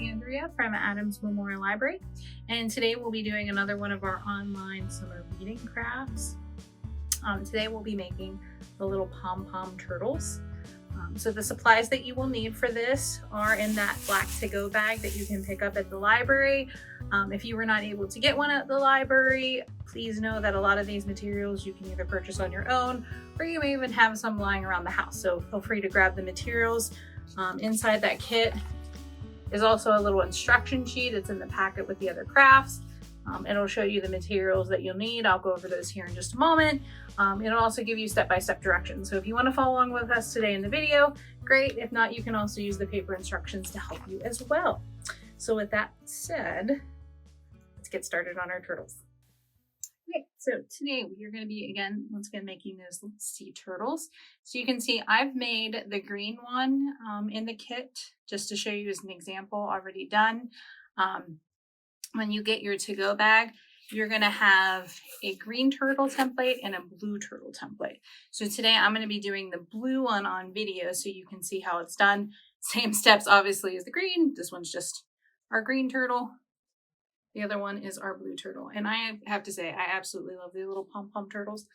Andrea from Adams Memorial Library, and today we'll be doing another one of our online summer reading crafts. Today we'll be making the little pom-pom turtles. So the supplies that you will need for this are in that black to-go bag that you can pick up at the library. If you were not able to get one at the library, please know that a lot of these materials you can either purchase on your own, or you may even have some lying around the house. So feel free to grab the materials. Inside that kit is also a little instruction sheet. It's in the packet with the other crafts. It'll show you the materials that you'll need. I'll go over those here in just a moment. It'll also give you step-by-step directions. So if you want to follow along with us today in the video, great. If not, you can also use the paper instructions to help you as well. So with that said, let's get started on our turtles. Okay, so today we are going to be, once again, making those sea turtles. So you can see I've made the green one in the kit just to show you as an example already done. When you get your to-go bag, you're going to have a green turtle template and a blue turtle template. So today I'm going to be doing the blue one on video so you can see how it's done. Same steps obviously as the green. This one's just our green turtle. The other one is our blue turtle. And I have to say, I absolutely love the little pom-pom turtles.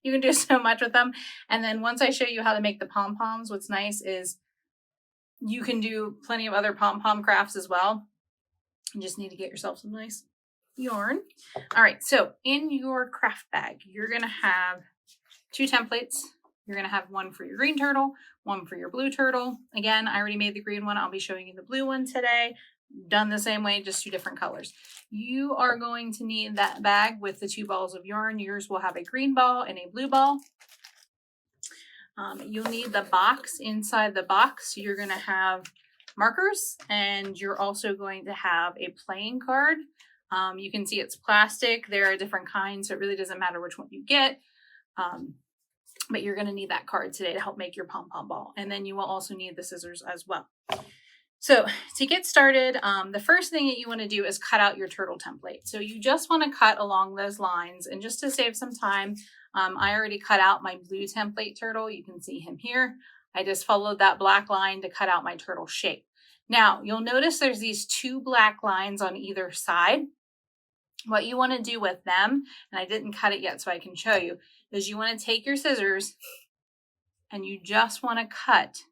You can do so much with them. And then once I show you how to make the pom-poms, what's nice is you can do plenty of other pom-pom crafts as well. You just need to get yourself some nice yarn. All right, so in your craft bag, you're gonna have two templates. You're gonna have one for your green turtle, one for your blue turtle. Again, I already made the green one. I'll be showing you the blue one today. Done the same way, just two different colors. You are going to need that bag with the two balls of yarn. Yours will have a green ball and a blue ball. You'll need the box. Inside the box, you're gonna have markers, and you're also going to have a playing card. You can see it's plastic. There are different kinds, so it really doesn't matter which one you get. But you're going to need that card today to help make your pom-pom ball. And then you will also need the scissors as well. So to get started, the first thing that you want to do is cut out your turtle template. So you just want to cut along those lines. And just to save some time, I already cut out my blue template turtle. You can see him here. I just followed that black line to cut out my turtle shape. Now, you'll notice there's these two black lines on either side. What you want to do with them, and I didn't cut it yet so I can show you, is you want to take your scissors and you just want to cut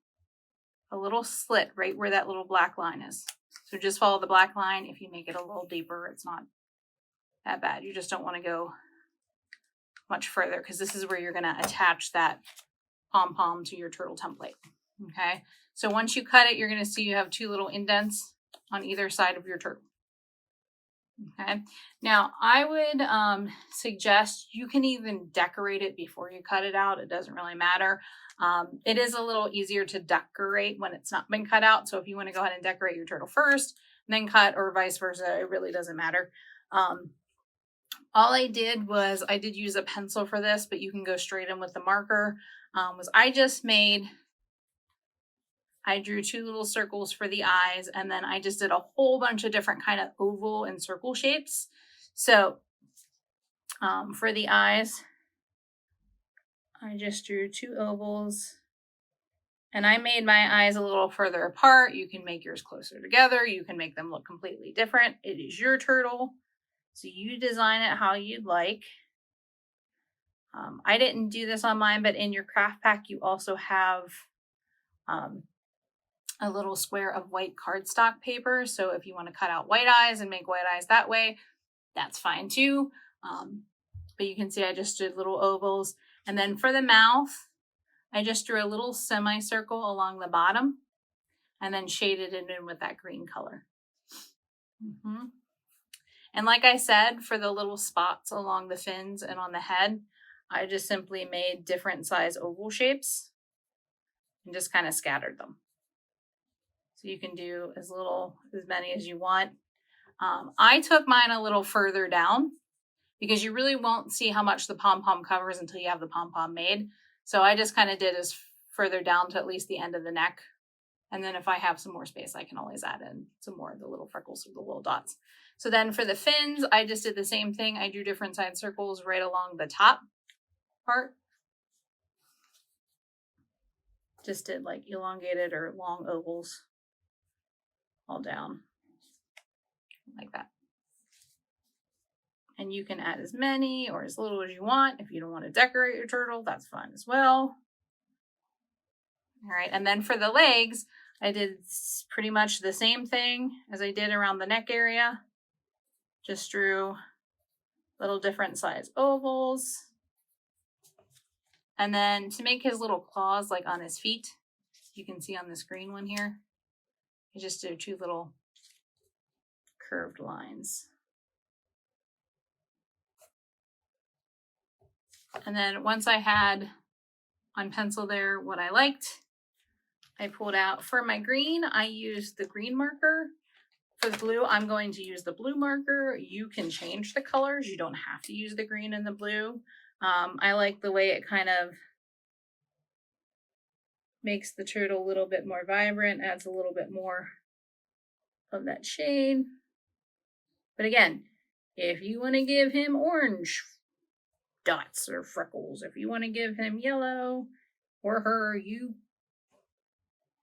a little slit right where that little black line is. So just follow the black line. If you make it a little deeper, it's not that bad. You just don't want to go much further because this is where you're going to attach that pom-pom to your turtle template. Okay, so once you cut it, you're going to see you have two little indents on either side of your turtle. Okay, now I would suggest you can even decorate it before you cut it out. It doesn't really matter. It is a little easier to decorate when it's not been cut out. So if you want to go ahead and decorate your turtle first, and then cut, or vice versa, it really doesn't matter. All I did was I did use a pencil for this, but you can go straight in with the marker. I drew two little circles for the eyes, and then I just did a whole bunch of different kind of oval and circle shapes. So for the eyes, I just drew two ovals, and I made my eyes a little further apart. You can make yours closer together. You can make them look completely different. It is your turtle, so you design it how you'd like. I didn't do this on mine, but in your craft pack, you also have a little square of white cardstock paper. So if you want to cut out white eyes and make white eyes that way, that's fine too. But you can see I just did little ovals. And then for the mouth, I just drew a little semicircle along the bottom and then shaded it in with that green color. And like I said, for the little spots along the fins and on the head, I just simply made different size oval shapes and just kind of scattered them. So you can do as many as you want. I took mine a little further down because you really won't see how much the pom-pom covers until you have the pom-pom made. So I just kind of did as further down to at least the end of the neck. And then if I have some more space, I can always add in some more of the little freckles or the little dots. So then for the fins, I just did the same thing. I drew different side circles right along the top part. Just did like elongated or long ovals. all down like that. And you can add as many or as little as you want. If you don't want to decorate your turtle, that's fine as well. All right, and then for the legs, I did pretty much the same thing as I did around the neck area. Just drew little different size ovals. And then to make his little claws like on his feet, you can see on this green one here, I just did 2 little curved lines. And then once I had on pencil there what I liked, I pulled out for my green, I used the green marker. For the blue, I'm going to use the blue marker. You can change the colors. You don't have to use the green and the blue. I like the way it kind of makes the turtle a little bit more vibrant, adds a little bit more of that shade. But again, if you want to give him orange dots or freckles, if you want to give him yellow or her, you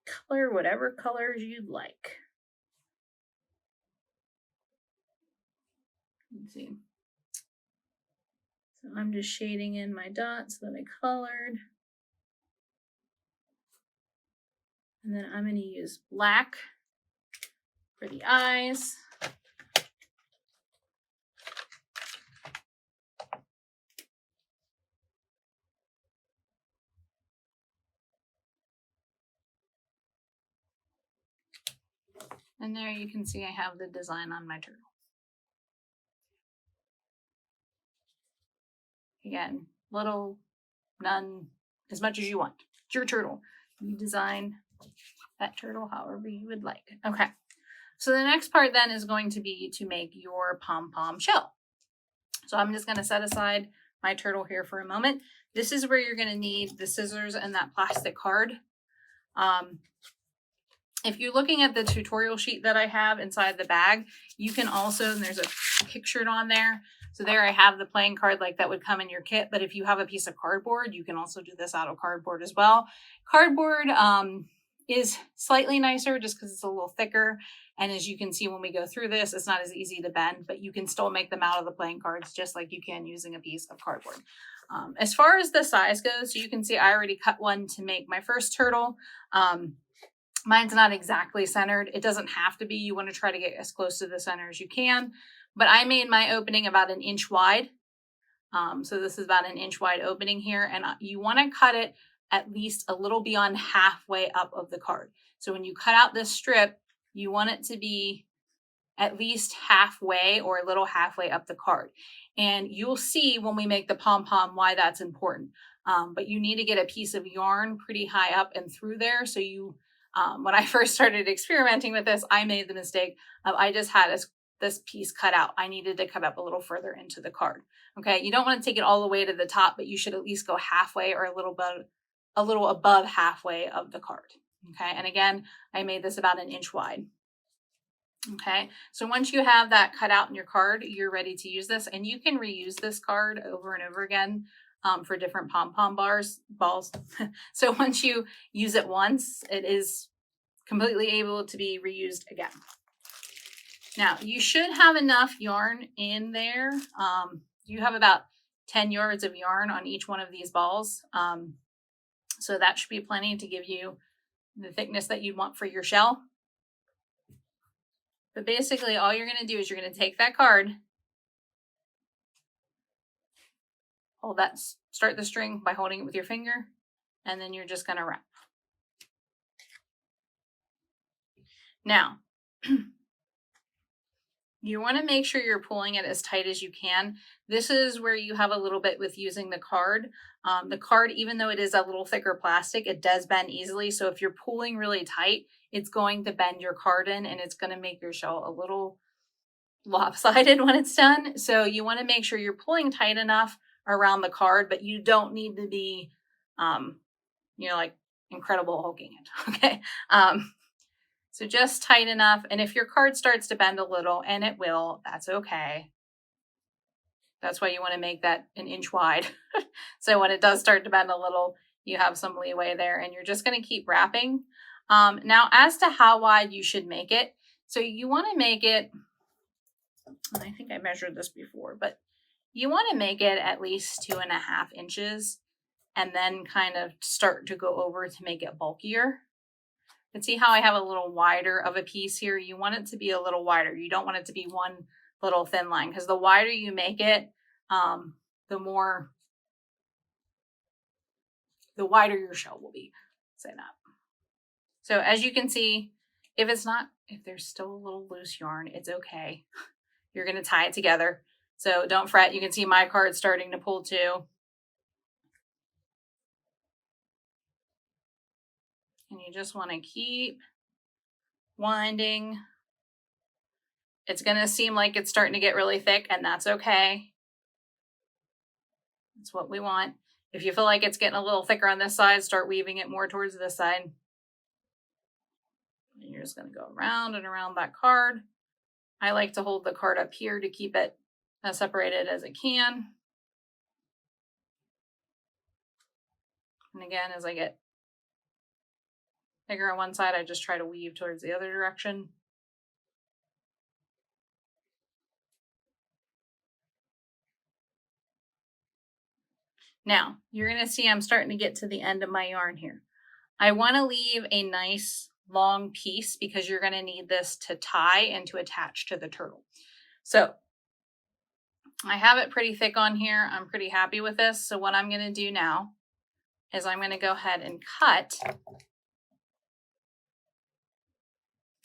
color whatever colors you'd like. Let's see. So I'm just shading in my dots that I colored. And then I'm going to use black for the eyes. And there you can see I have the design on my turtle. Again, little, none, as much as you want. It's your turtle. You design that turtle however you would like. Okay, so the next part then is going to be to make your pom-pom shell. So I'm just going to set aside my turtle here for a moment. This is where you're going to need the scissors and that plastic card. If you're looking at the tutorial sheet that I have inside the bag, you can also, and there's a pictured on there. So there I have the playing card like that would come in your kit. But if you have a piece of cardboard, you can also do this out of cardboard as well. Cardboard is slightly nicer just because it's a little thicker. And as you can see when we go through this, it's not as easy to bend, but you can still make them out of the playing cards just like you can using a piece of cardboard. As far as the size goes, so you can see I already cut one to make my first turtle. Mine's not exactly centered. It doesn't have to be. You want to try to get as close to the center as you can. But I made my opening about 1 inch wide. So this is about 1 inch wide opening here. And you want to cut it at least a little beyond halfway up of the card. So when you cut out this strip, you want it to be at least halfway or a little halfway up the card. And you'll see when we make the pom-pom why that's important. But you need to get a piece of yarn pretty high up and through there. So you, when I first started experimenting with this, I made the mistake of I just had this piece cut out. I needed to cut up a little further into the card. Okay, you don't want to take it all the way to the top, but you should at least go halfway or a little above halfway of the card. Okay, and again, I made this about 1 inch wide. Okay, so once you have that cut out in your card, you're ready to use this, and you can reuse this card over and over again for different pom-pom balls. So once you use it once, it is completely able to be reused again. Now, you should have enough yarn in there. You have about 10 yards of yarn on each one of these balls. So that should be plenty to give you the thickness that you want for your shell. But basically, all you're going to do is you're going to take that card, hold that, start the string by holding it with your finger, and then you're just going to wrap. Now, you want to make sure you're pulling it as tight as you can. This is where you have a little bit with using the card. The card, even though it is a little thicker plastic, it does bend easily. So if you're pulling really tight, it's going to bend your card in and it's going to make your shell a little lopsided when it's done. So you want to make sure you're pulling tight enough around the card, but you don't need to be, like Incredible Hulking it. Okay. So just tight enough. And if your card starts to bend a little, and it will, that's okay. That's why you want to make that 1 inch wide. So when it does start to bend a little, you have some leeway there, and you're just going to keep wrapping. Now, as to how wide you should make it, So you want to make it, and I think I measured this before, but you want to make it at least 2.5 inches and then kind of start to go over to make it bulkier. And see how I have a little wider of a piece here? You want it to be a little wider. You don't want it to be one little thin line, because the wider you make it, the wider your shell will be. Say that. So as you can see, if there's still a little loose yarn, it's okay. You're going to tie it together. So don't fret. You can see my card's starting to pull too. And you just want to keep winding. It's going to seem like it's starting to get really thick, and that's okay. That's what we want. If you feel like it's getting a little thicker on this side, start weaving it more towards this side. And you're just going to go around and around that card. I like to hold the card up here to keep it as separated as it can. And again, as I get bigger on one side, I just try to weave towards the other direction. Now, you're going to see I'm starting to get to the end of my yarn here. I want to leave a nice long piece because you're going to need this to tie and to attach to the turtle. So I have it pretty thick on here. I'm pretty happy with this. So what I'm going to do now is I'm going to go ahead and cut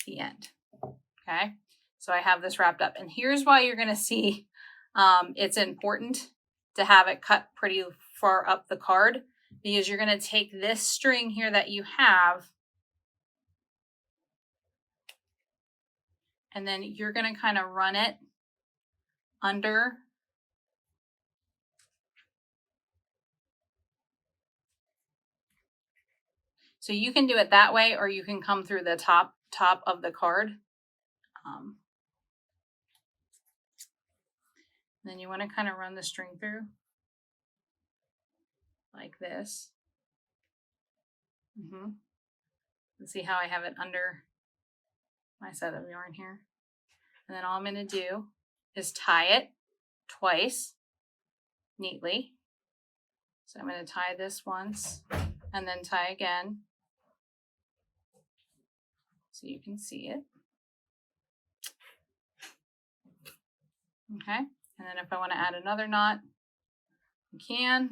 the end. Okay. So I have this wrapped up, and here's why you're going to see it's important to have it cut pretty far up the card, because you're going to take this string here that you have, and then you're going to kind of run it under So you can do it that way, or you can come through the top of the card. Then you want to kind of run the string through like this. And see how I have it under my set of yarn here. And then all I'm going to do is tie it twice neatly. So I'm going to tie this once and then tie again so you can see it. Okay. And then if I want to add another knot, you can.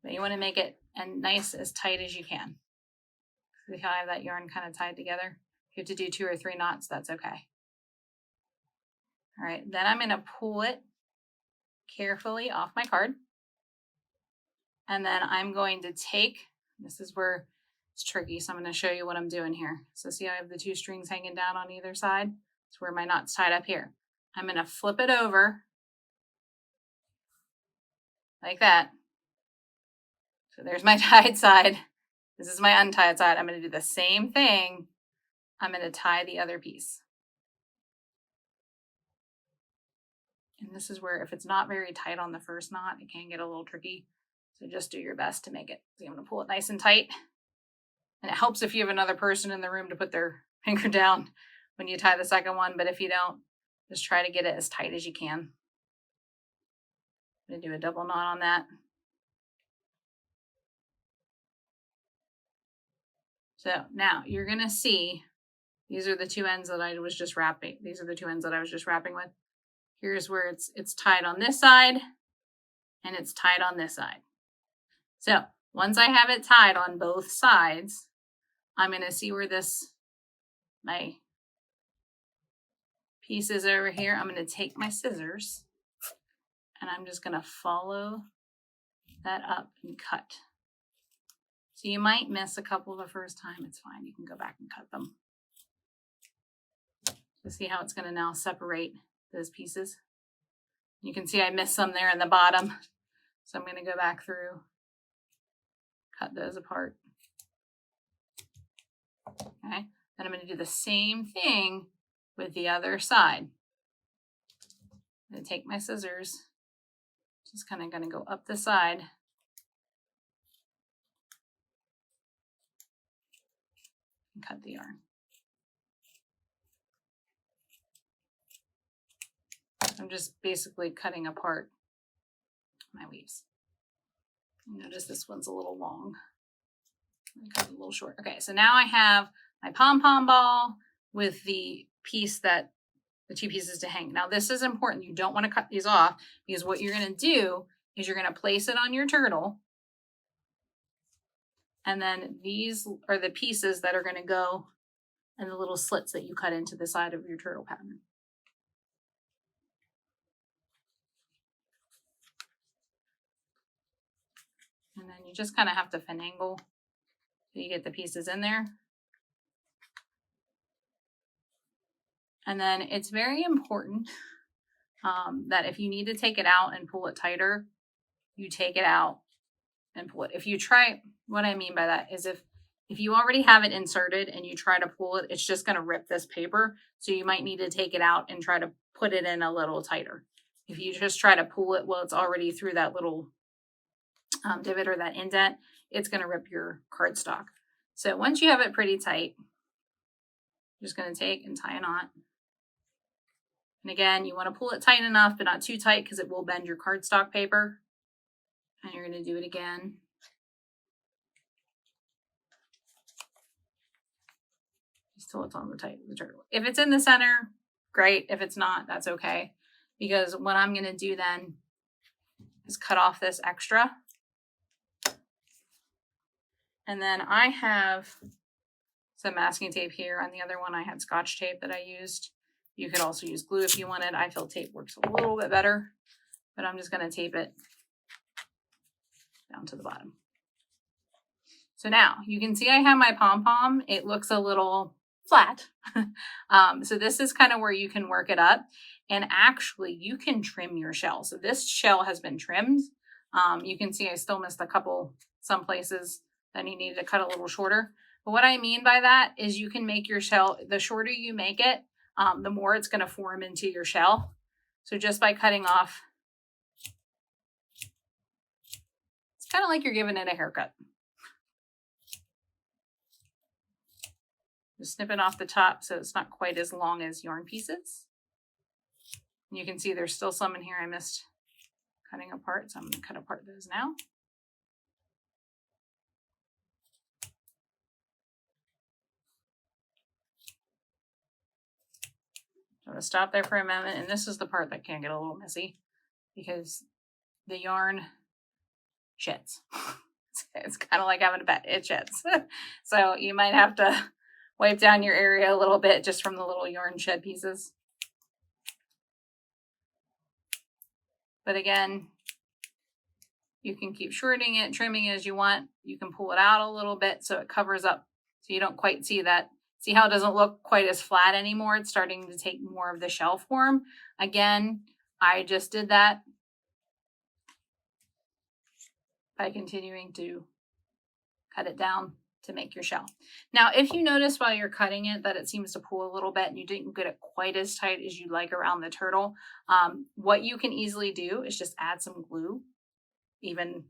But you want to make it nice, as tight as you can. See how I have that yarn kind of tied together? If you have to do 2 or 3 knots, that's okay. All right, then I'm going to pull it carefully off my card. And then I'm going to take, this is where it's tricky, so I'm going to show you what I'm doing here. So see how I have the 2 strings hanging down on either side? It's where my knot's tied up here. I'm going to flip it over like that. So there's my tied side. This is my untied side. I'm going to do the same thing. I'm going to tie the other piece. And this is where, if it's not very tight on the first knot, it can get a little tricky. So just do your best to make it. So I'm going to pull it nice and tight. And it helps if you have another person in the room to put their finger down when you tie the second one. But if you don't, just try to get it as tight as you can. I'm going to do a double knot on that. So now you're going to see, these are the 2 ends that I was just wrapping. These are the 2 ends that I was just wrapping with. Here's where it's tied on this side and it's tied on this side. So once I have it tied on both sides, I'm going to see where my piece is over here. I'm going to take my scissors and I'm just going to follow that up and cut. So you might miss a couple the first time. It's fine. You can go back and cut them. So see how it's going to now separate those pieces. You can see I missed some there in the bottom. So I'm going to go back through, cut those apart. Okay. Then I'm going to do the same thing with the other side. I'm going to take my scissors, just kind of going to go up the side. and cut the yarn. I'm just basically cutting apart my weaves. Notice this one's a little long. Cut it a little short. Okay, so now I have my pom-pom ball with the piece that the two pieces to hang. Now this is important. You don't want to cut these off because what you're going to do is you're going to place it on your turtle. And then these are the pieces that are going to go in the little slits that you cut into the side of your turtle pattern. And then you just kind of have to finagle so you get the pieces in there. And then it's very important that if you need to take it out and pull it tighter, you take it out and pull it. If you try, what I mean by that is if you already have it inserted and you try to pull it, it's just going to rip this paper. So you might need to take it out and try to put it in a little tighter. If you just try to pull it while it's already through that little divot or that indent, it's going to rip your cardstock. So once you have it pretty tight, you're just going to take and tie a knot. And again, you want to pull it tight enough, but not too tight because it will bend your cardstock paper. And you're going to do it again. Just till it's on the tight of the turtle. If it's in the center, great. If it's not, that's okay. Because what I'm going to do then is cut off this extra. And then I have some masking tape here. On the other one, I had Scotch tape that I used. You could also use glue if you wanted. I feel tape works a little bit better, but I'm just going to tape it down to the bottom. So now you can see I have my pom-pom. It looks a little flat. So this is kind of where you can work it up. And actually you can trim your shell. So this shell has been trimmed. You can see I still missed some places that you needed to cut a little shorter. But what I mean by that is you can make your shell, the shorter you make it, the more it's going to form into your shell. So just by cutting off, it's kind of like you're giving it a haircut. Just snipping off the top so it's not quite as long as yarn pieces. And you can see there's still some in here I missed cutting apart, so I'm going to cut apart those now. I'm going to stop there for a moment, and this is the part that can get a little messy because the yarn sheds. It's kind of like having a pet, it sheds. So you might have to wipe down your area a little bit just from the little yarn shed pieces. But again, you can keep shortening it, trimming it as you want. You can pull it out a little bit so it covers up so you don't quite see that. See how it doesn't look quite as flat anymore? It's starting to take more of the shell form. Again, I just did that by continuing to cut it down to make your shell. Now, if you notice while you're cutting it that it seems to pull a little bit and you didn't get it quite as tight as you'd like around the turtle, what you can easily do is just add some glue, even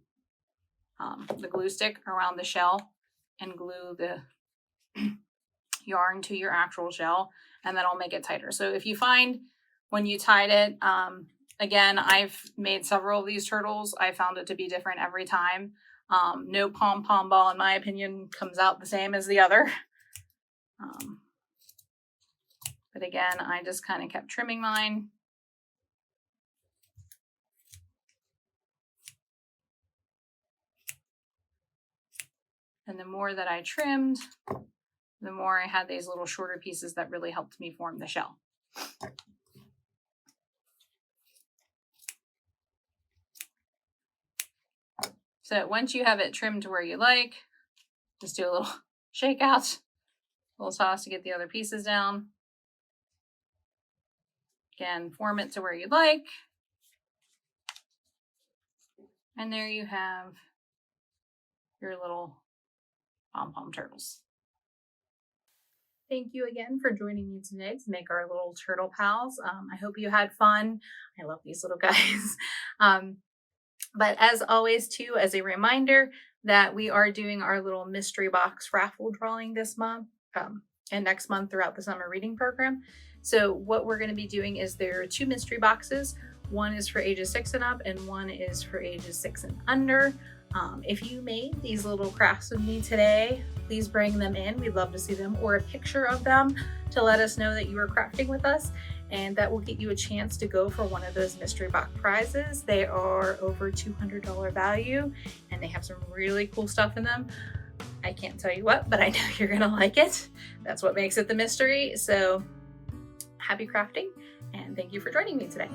the glue stick around the shell, and glue the yarn to your actual shell, and that'll make it tighter. So if you find when you tied it, again, I've made several of these turtles. I found it to be different every time. No pom-pom ball, in my opinion, comes out the same as the other. But again, I just kind of kept trimming mine. And the more that I trimmed, the more I had these little shorter pieces that really helped me form the shell. So once you have it trimmed to where you like, just do a little shake out, a little toss to get the other pieces down. Again, form it to where you like. And there you have your little pom-pom turtles. Thank you again for joining me today to make our little turtle pals. I hope you had fun. I love these little guys. But as always, too, as a reminder that we are doing our little mystery box raffle drawing this month. and next month throughout the summer reading program. So what we're going to be doing is there are 2 mystery boxes. One is for ages 6 and up, and one is for ages 6 and under. If you made these little crafts with me today, please bring them in. We'd love to see them, or a picture of them to let us know that you were crafting with us, and that will get you a chance to go for one of those mystery box prizes. They are over $200 value, and they have some really cool stuff in them. I can't tell you what, but I know you're gonna like it. That's what makes it the mystery. So happy crafting, and thank you for joining me today.